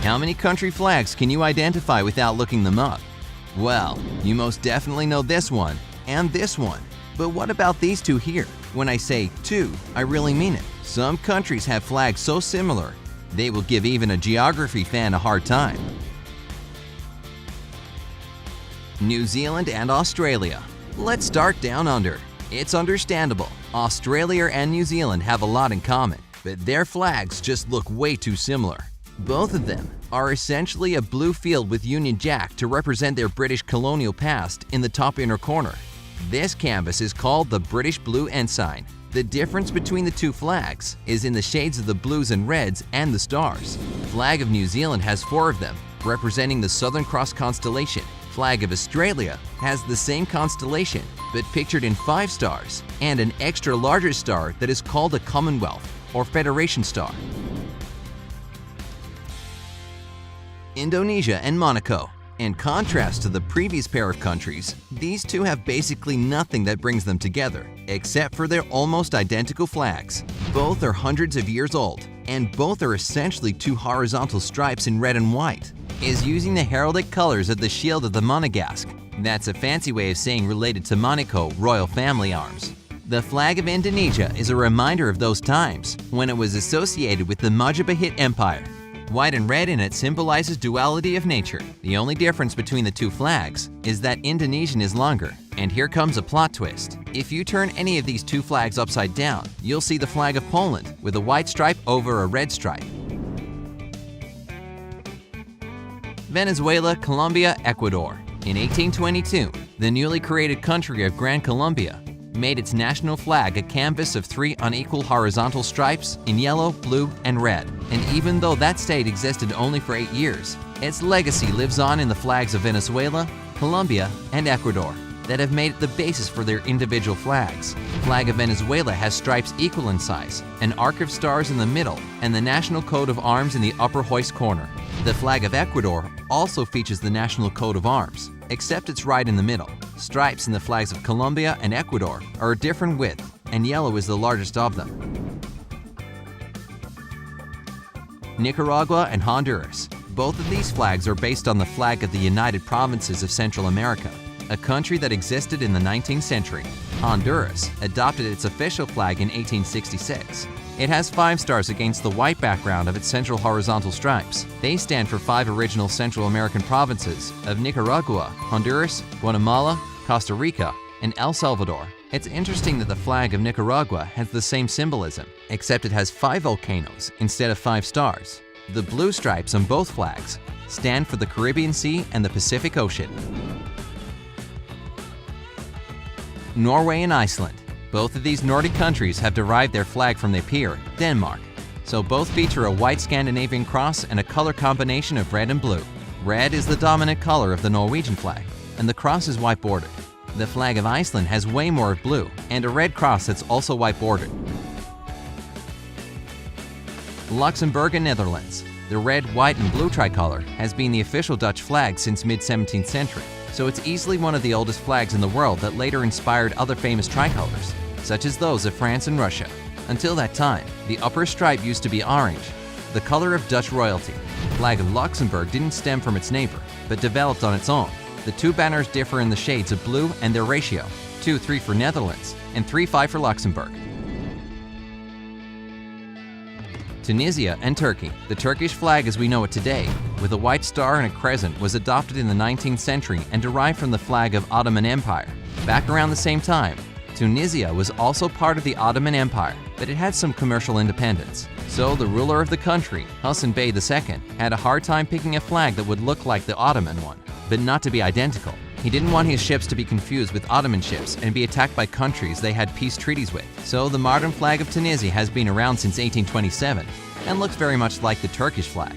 How many country flags can you identify without looking them up? Well, you most definitely know this one and this one. But what about these two here? When I say two, I really mean it. Some countries have flags so similar, they will give even a geography fan a hard time. New Zealand and Australia. Let's start down under. It's understandable. Australia and New Zealand have a lot in common, but their flags just look way too similar. Both of them are essentially a blue field with Union Jack to represent their British colonial past in the top inner corner. This canvas is called the British Blue Ensign. The difference between the two flags is in the shades of the blues and reds and the stars. Flag of New Zealand has 4 of them, representing the Southern Cross constellation. Flag of Australia has the same constellation, but pictured in 5 stars, and an extra larger star that is called a Commonwealth or Federation star. Indonesia and Monaco. In contrast to the previous pair of countries, these two have basically nothing that brings them together, except for their almost identical flags. Both are hundreds of years old, and both are essentially 2 horizontal stripes in red and white. Is using the heraldic colors of the shield of the Monegasque. That's a fancy way of saying related to Monaco royal family arms. The flag of Indonesia is a reminder of those times when it was associated with the Majapahit Empire. White and red in it symbolizes duality of nature. The only difference between the two flags is that Indonesian is longer. And here comes a plot twist. If you turn any of these two flags upside down, you'll see the flag of Poland with a white stripe over a red stripe. Venezuela, Colombia, Ecuador. In 1822, the newly created country of Gran Colombia made its national flag a canvas of 3 unequal horizontal stripes in yellow, blue, and red. And even though that state existed only for 8 years, its legacy lives on in the flags of Venezuela, Colombia, and Ecuador that have made it the basis for their individual flags. The flag of Venezuela has stripes equal in size, an arc of stars in the middle, and the national coat of arms in the upper hoist corner. The flag of Ecuador also features the national coat of arms, except it's right in the middle. Stripes in the flags of Colombia and Ecuador are a different width, and yellow is the largest of them. Nicaragua and Honduras. Both of these flags are based on the flag of the United Provinces of Central America, a country that existed in the 19th century. Honduras adopted its official flag in 1866. It has 5 stars against the white background of its central horizontal stripes. They stand for 5 original Central American provinces of Nicaragua, Honduras, Guatemala, Costa Rica, and El Salvador. It's interesting that the flag of Nicaragua has the same symbolism, except it has 5 volcanoes instead of 5 stars. The blue stripes on both flags stand for the Caribbean Sea and the Pacific Ocean. Norway and Iceland. Both of these Nordic countries have derived their flag from their peer, Denmark. So both feature a white Scandinavian cross and a color combination of red and blue. Red is the dominant color of the Norwegian flag, and the cross is white bordered. The flag of Iceland has way more of blue, and a red cross that's also white bordered. Luxembourg and Netherlands. The red, white, and blue tricolor has been the official Dutch flag since mid-17th century, so it's easily one of the oldest flags in the world that later inspired other famous tricolors, such as those of France and Russia. Until that time, the upper stripe used to be orange, the color of Dutch royalty. The flag of Luxembourg didn't stem from its neighbor, but developed on its own. The two banners differ in the shades of blue and their ratio, 2-3 for Netherlands and 3-5 for Luxembourg. Tunisia and Turkey. The Turkish flag as we know it today, with a white star and a crescent, was adopted in the 19th century and derived from the flag of Ottoman Empire. Back around the same time, Tunisia was also part of the Ottoman Empire, but it had some commercial independence. So the ruler of the country, Hassan Bey II, had a hard time picking a flag that would look like the Ottoman one, but not to be identical. He didn't want his ships to be confused with Ottoman ships and be attacked by countries they had peace treaties with. So the modern flag of Tunisia has been around since 1827 and looks very much like the Turkish flag.